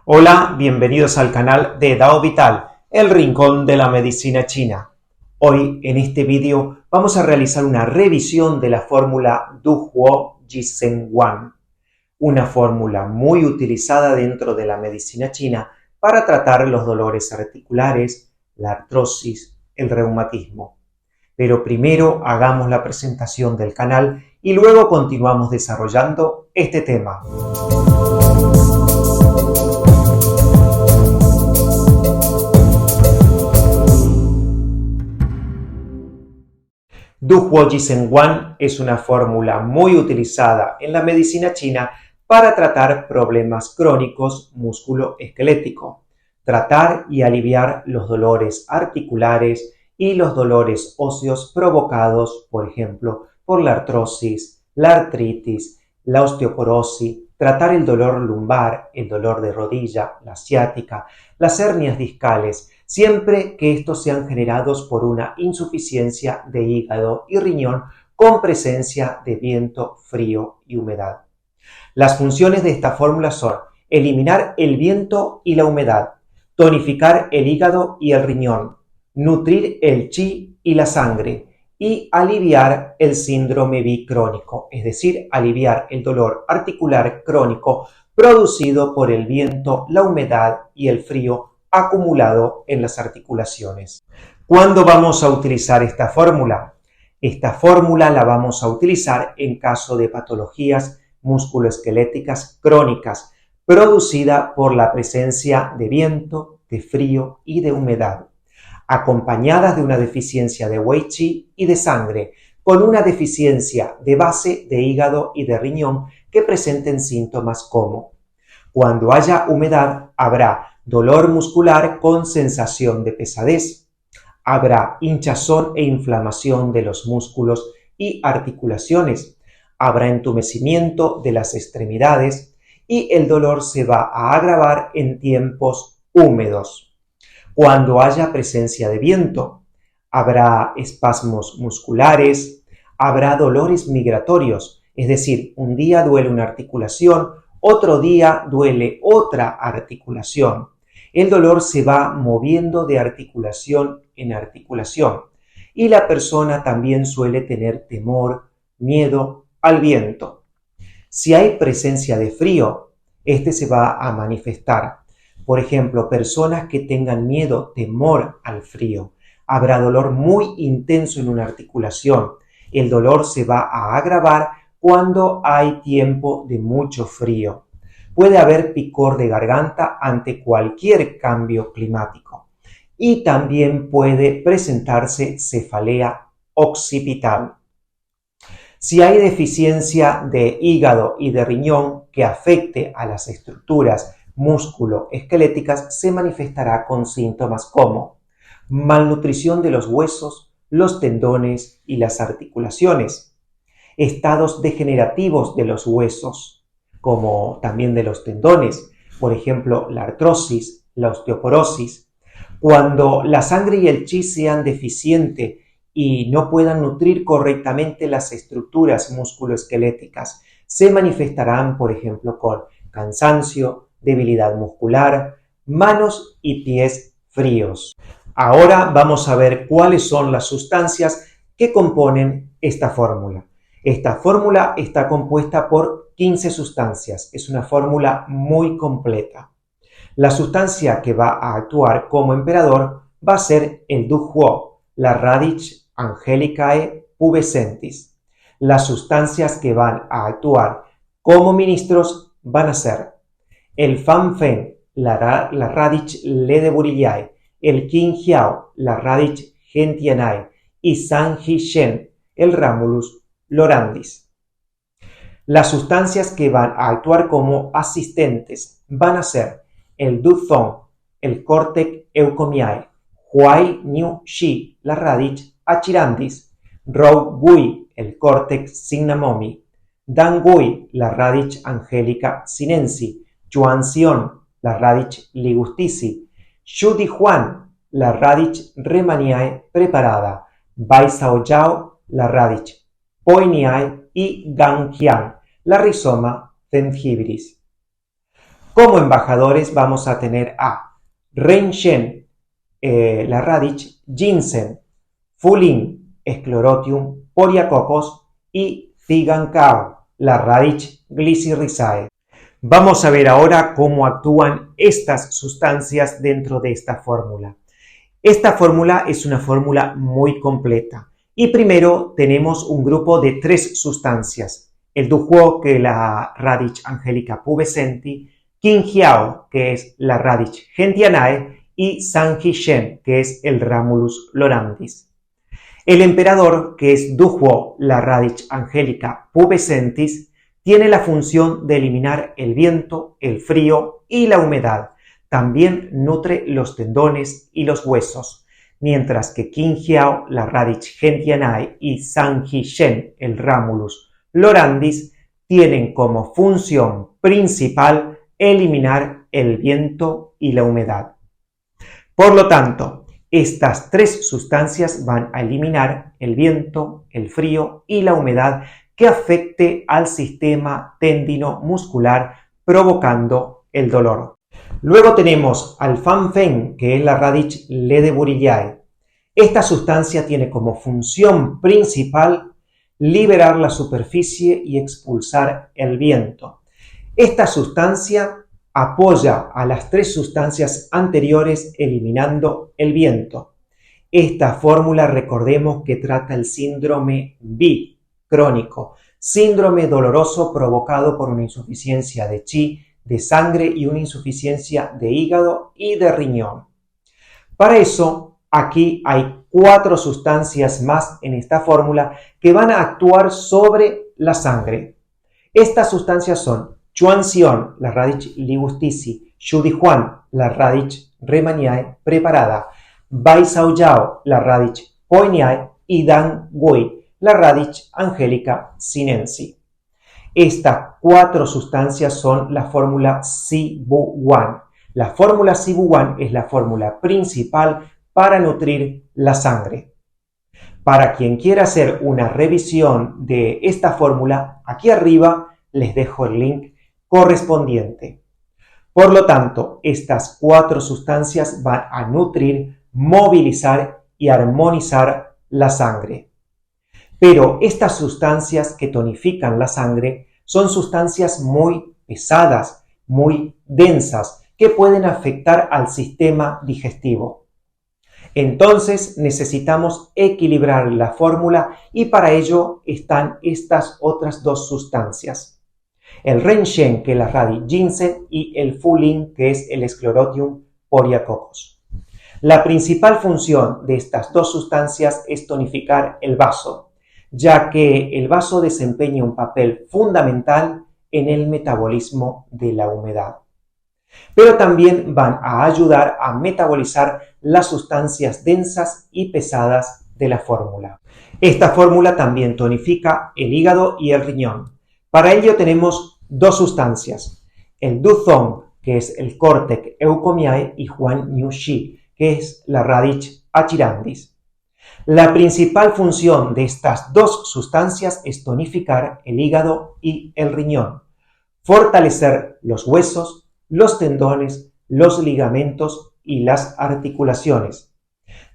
Hola, bienvenidos al canal de Dao Vital, el rincón de la medicina china. Hoy, en este vídeo, vamos a realizar una revisión de la fórmula Du Huo Ji Sen Wan, una fórmula muy utilizada dentro de la medicina china para tratar los dolores articulares, la artrosis, el reumatismo. Pero primero hagamos la presentación del canal y luego continuamos desarrollando este tema. Du Huo Ji Sen Wan es una fórmula muy utilizada en la medicina china para tratar problemas crónicos musculoesqueléticos, tratar y aliviar los dolores articulares y los dolores óseos provocados, por ejemplo, por la artrosis, la artritis, la osteoporosis, tratar el dolor lumbar, el dolor de rodilla, la ciática, las hernias discales, siempre que estos sean generados por una insuficiencia de hígado y riñón con presencia de viento, frío y humedad. Las funciones de esta fórmula son eliminar el viento y la humedad, tonificar el hígado y el riñón, nutrir el chi y la sangre y aliviar el síndrome bicrónico, es decir, aliviar el dolor articular crónico producido por el viento, la humedad y el frío acumulado en las articulaciones. ¿Cuándo vamos a utilizar esta fórmula? Esta fórmula la vamos a utilizar en caso de patologías musculoesqueléticas crónicas producida por la presencia de viento, de frío y de humedad, acompañadas de una deficiencia de Wei Qi y de sangre, con una deficiencia de base de hígado y de riñón que presenten síntomas como: cuando haya humedad, habrá dolor muscular con sensación de pesadez, habrá hinchazón e inflamación de los músculos y articulaciones, habrá entumecimiento de las extremidades y el dolor se va a agravar en tiempos húmedos. Cuando haya presencia de viento, habrá espasmos musculares, habrá dolores migratorios, es decir, un día duele una articulación, otro día duele otra articulación. El dolor se va moviendo de articulación en articulación y la persona también suele tener temor, miedo al viento. Si hay presencia de frío, este se va a manifestar. Por ejemplo, personas que tengan miedo, temor al frío. Habrá dolor muy intenso en una articulación. El dolor se va a agravar cuando hay tiempo de mucho frío. Puede haber picor de garganta ante cualquier cambio climático. Y también puede presentarse cefalea occipital. Si hay deficiencia de hígado y de riñón que afecte a las estructuras musculoesqueléticas, se manifestará con síntomas como malnutrición de los huesos, los tendones y las articulaciones, estados degenerativos de los huesos, como también de los tendones, por ejemplo, la artrosis, la osteoporosis. Cuando la sangre y el chi sean deficientes y no puedan nutrir correctamente las estructuras musculoesqueléticas, se manifestarán, por ejemplo, con cansancio, debilidad muscular, manos y pies fríos. Ahora vamos a ver cuáles son las sustancias que componen esta fórmula. Esta fórmula está compuesta por 15 sustancias. Es una fórmula muy completa. La sustancia que va a actuar como emperador va a ser el Du Huo, la Radish Angelicae pubescentis. Las sustancias que van a actuar como ministros van a ser el Fan Fen, la Radish Ledeburillae, el Qin Hiao, la Radish Gentianae y San Hi Shen, el Ramulus lorandis. Las sustancias que van a actuar como asistentes van a ser el Du Zong, el Cortex Eucomiae, Huai Niu Shi, la Radish achirandis, Rou Gui, el Cortex Signamomi, Dan Gui, la Radish Angelica sinensi, Yuan Xion, la Radish ligustici, Shu Di Huan, la Radish remaniae preparada, Bai Sao Yao, la Radish poiniae y Gang Qian, la Rhizoma zengibris. Como embajadores vamos a tener a Renshen, la Radish ginseng, Fulin, Sclerotium Poliacoccus y Zigankao, la Radish Glycyrrhizae. Vamos a ver ahora cómo actúan estas sustancias dentro de esta fórmula. Esta fórmula es una fórmula muy completa y primero tenemos un grupo de 3 sustancias: el Duhuo, que es la Radish Angelica pubescenti, Qingjiao, que es la Radish gentianae, y Sanjishen, que es el Ramulus lorandis. El emperador, que es Duhuo, la Radish Angelica pubescentis, tiene la función de eliminar el viento, el frío y la humedad. También nutre los tendones y los huesos, mientras que Qingjiao, la Radish gentianae, y Sanjishen, el Ramulus lorandis, tienen como función principal eliminar el viento y la humedad. Por lo tanto, estas 3 sustancias van a eliminar el viento, el frío y la humedad que afecte al sistema tendinomuscular, provocando el dolor. Luego tenemos al Fanfen, que es la Radish Ledeburillae. Esta sustancia tiene como función principal liberar la superficie y expulsar el viento. Esta sustancia apoya a las 3 sustancias anteriores eliminando el viento. Esta fórmula, recordemos que trata el síndrome B crónico, síndrome doloroso provocado por una insuficiencia de chi, de sangre y una insuficiencia de hígado y de riñón. Para eso, aquí hay 4 sustancias más en esta fórmula que van a actuar sobre la sangre. Estas sustancias son Chuanxion, la Radish ligustici, Shudihuan, la Radish Rehmanniae preparada, Baisaoyao, la Radish Poiniae y Dan Gui, la Radish Angelica sinensis. Estas 4 sustancias son la fórmula Sibu-1. La fórmula Sibu-1 es la fórmula principal para nutrir la sangre. Para quien quiera hacer una revisión de esta fórmula, aquí arriba les dejo el link correspondiente. Por lo tanto, estas 4 sustancias van a nutrir, movilizar y armonizar la sangre. Pero estas sustancias que tonifican la sangre son sustancias muy pesadas, muy densas, que pueden afectar al sistema digestivo. Entonces necesitamos equilibrar la fórmula y para ello están estas otras 2 sustancias. El Renshen, que es la Radish ginseng, y el Fulin, que es el Sclerotium Poliacoccus. La principal función de estas 2 sustancias es tonificar el vaso, ya que el vaso desempeña un papel fundamental en el metabolismo de la humedad. Pero también van a ayudar a metabolizar las sustancias densas y pesadas de la fórmula. Esta fórmula también tonifica el hígado y el riñón. Para ello tenemos 2 sustancias, el Duzong, que es el Cortex eucomiae, y Huan Niu Shi, que es la Radish achirandis. La principal función de estas 2 sustancias es tonificar el hígado y el riñón, fortalecer los huesos, los tendones, los ligamentos y las articulaciones.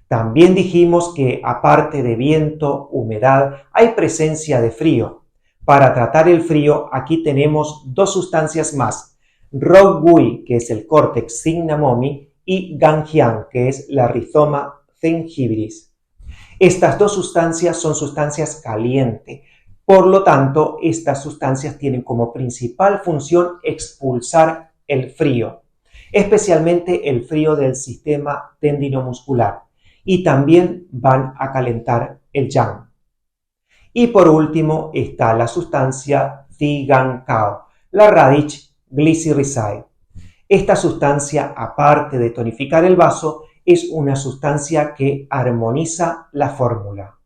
También dijimos que aparte de viento, humedad, hay presencia de frío. Para tratar el frío, aquí tenemos 2 sustancias más, Rogui, que es el Cortex signamomi, y Ganjiang, que es la Rhizoma zengibiris. Estas 2 sustancias son sustancias calientes, por lo tanto, estas sustancias tienen como principal función expulsar el frío, especialmente el frío del sistema tendinomuscular, y también van a calentar el yang. Y por último está la sustancia Zigankao, la Radish Glycyrrhizae. Esta sustancia, aparte de tonificar el vaso, es una sustancia que armoniza la fórmula.